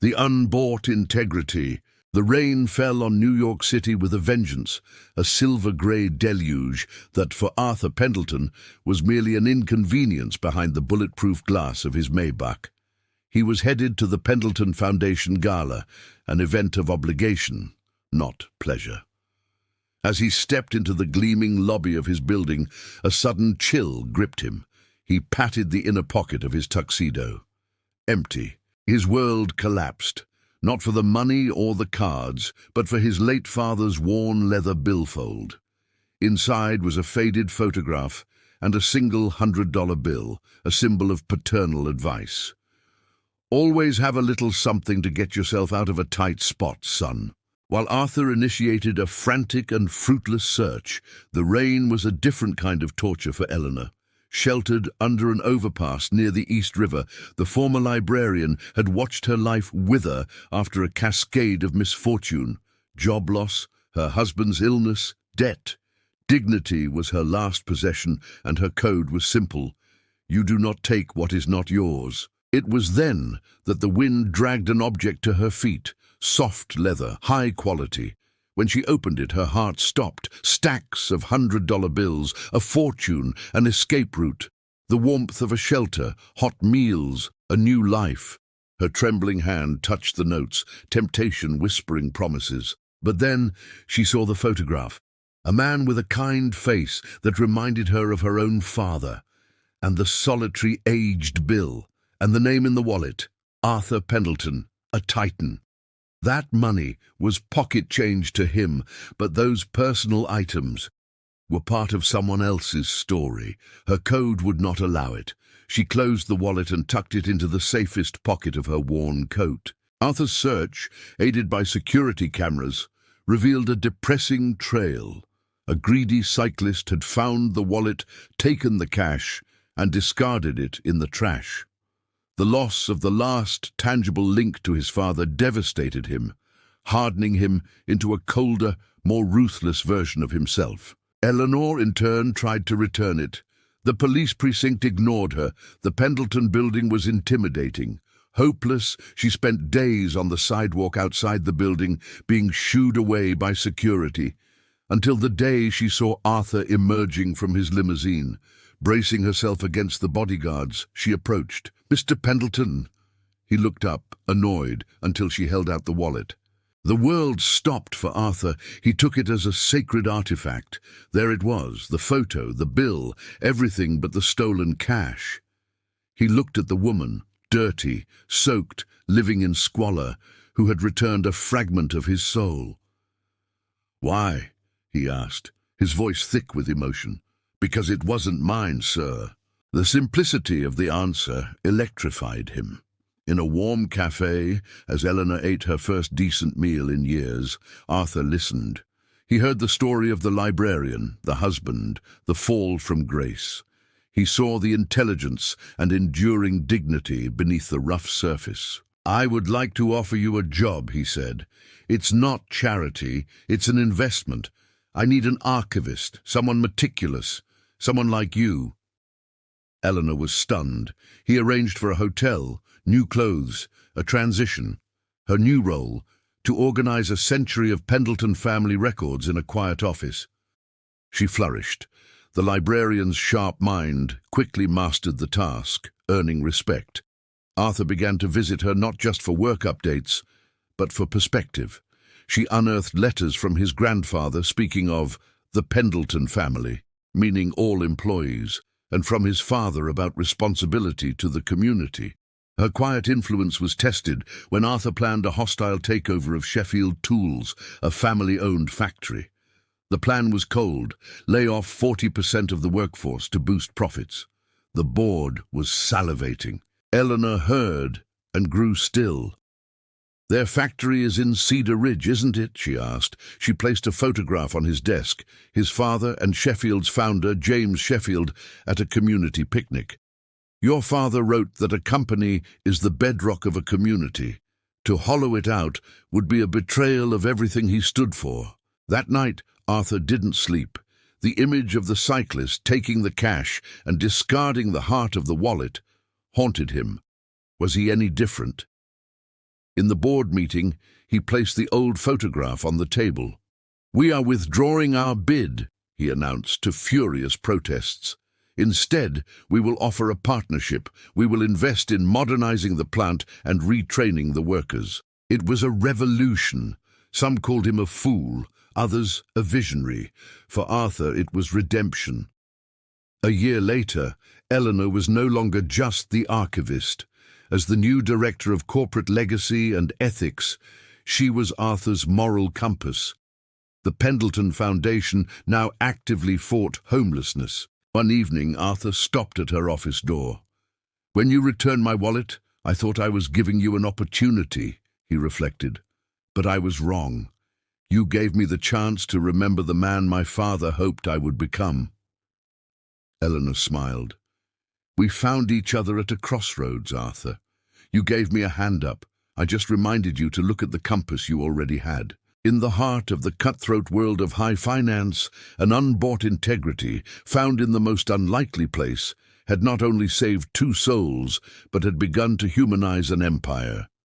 The Unbought Integrity. The rain fell on New York City with a vengeance, a silver-grey deluge that, for Arthur Pendleton, was merely an inconvenience behind the bulletproof glass of his Maybach. He was headed to the Pendleton Foundation Gala, an event of obligation, not pleasure. As he stepped into the gleaming lobby of his building, a sudden chill gripped him. He patted the inner pocket of his tuxedo. Empty. His world collapsed, not for the money or the cards, but for his late father's worn leather billfold. Inside was a faded photograph and a single $100 bill, a symbol of paternal advice. "Always have a little something to get yourself out of a tight spot, son." While Arthur initiated a frantic and fruitless search, the rain was a different kind of torture for Eleanor. Sheltered under an overpass near the East River, the former librarian had watched her life wither after a cascade of misfortune. Job loss, her husband's illness, debt. Dignity was her last possession, and her code was simple: you do not take what is not yours. It was then that the wind dragged an object to her feet, soft leather, high quality. When she opened it, her heart stopped. Stacks of $100 bills, a fortune, an escape route, the warmth of a shelter, hot meals, a new life. Her trembling hand touched the notes, temptation whispering promises. But then she saw the photograph, a man with a kind face that reminded her of her own father, and the solitary aged bill, and the name in the wallet, Arthur Pendleton, a titan. That money was pocket change to him, but those personal items were part of someone else's story. Her code would not allow it. She closed the wallet and tucked it into the safest pocket of her worn coat. Arthur's search, aided by security cameras, revealed a depressing trail. A greedy cyclist had found the wallet, taken the cash, and discarded it in the trash. The loss of the last tangible link to his father devastated him, hardening him into a colder, more ruthless version of himself. Eleanor, in turn, tried to return it. The police precinct ignored her. The Pendleton building was intimidating. Hopeless, she spent days on the sidewalk outside the building, being shooed away by security, until the day she saw Arthur emerging from his limousine. Bracing herself against the bodyguards, she approached. "Mr. Pendleton." He looked up, annoyed, until she held out the wallet. The world stopped for Arthur. He took it as a sacred artifact. There it was, the photo, the bill, everything but the stolen cash. He looked at the woman, dirty, soaked, living in squalor, who had returned a fragment of his soul. "Why?" he asked, his voice thick with emotion. "Because it wasn't mine, sir." The simplicity of the answer electrified him. In a warm cafe, as Eleanor ate her first decent meal in years, Arthur listened. He heard the story of the librarian, the husband, the fall from grace. He saw the intelligence and enduring dignity beneath the rough surface. "I would like to offer you a job," he said. "It's not charity, it's an investment. I need an archivist, someone meticulous, someone like you." Eleanor was stunned. He arranged for a hotel, new clothes, a transition. Her new role, to organize a century of Pendleton family records in a quiet office. She flourished. The librarian's sharp mind quickly mastered the task, earning respect. Arthur began to visit her not just for work updates, but for perspective. She unearthed letters from his grandfather speaking of the Pendleton family, meaning all employees, and from his father about responsibility to the community. Her quiet influence was tested when Arthur planned a hostile takeover of Sheffield Tools, a family-owned factory. The plan was cold: lay off 40% of the workforce to boost profits. The board was salivating. Eleanor heard and grew still. "Their factory is in Cedar Ridge, isn't it?" she asked. She placed a photograph on his desk, his father and Sheffield's founder, James Sheffield, at a community picnic. "Your father wrote that a company is the bedrock of a community. To hollow it out would be a betrayal of everything he stood for." That night, Arthur didn't sleep. The image of the cyclist taking the cash and discarding the heart of the wallet haunted him. Was he any different? In the board meeting, he placed the old photograph on the table. "We are withdrawing our bid," he announced to furious protests. "Instead, we will offer a partnership. We will invest in modernizing the plant and retraining the workers." It was a revolution. Some called him a fool, others a visionary. For Arthur, it was redemption. A year later, Eleanor was no longer just the archivist. As the new director of corporate legacy and ethics, she was Arthur's moral compass. The Pendleton Foundation now actively fought homelessness. One evening, Arthur stopped at her office door. "When you returned my wallet, I thought I was giving you an opportunity," he reflected. "But I was wrong. You gave me the chance to remember the man my father hoped I would become." Eleanor smiled. "We found each other at a crossroads, Arthur. You gave me a hand up. I just reminded you to look at the compass you already had." In the heart of the cutthroat world of high finance, an unbought integrity, found in the most unlikely place, had not only saved 2 souls, but had begun to humanize an empire.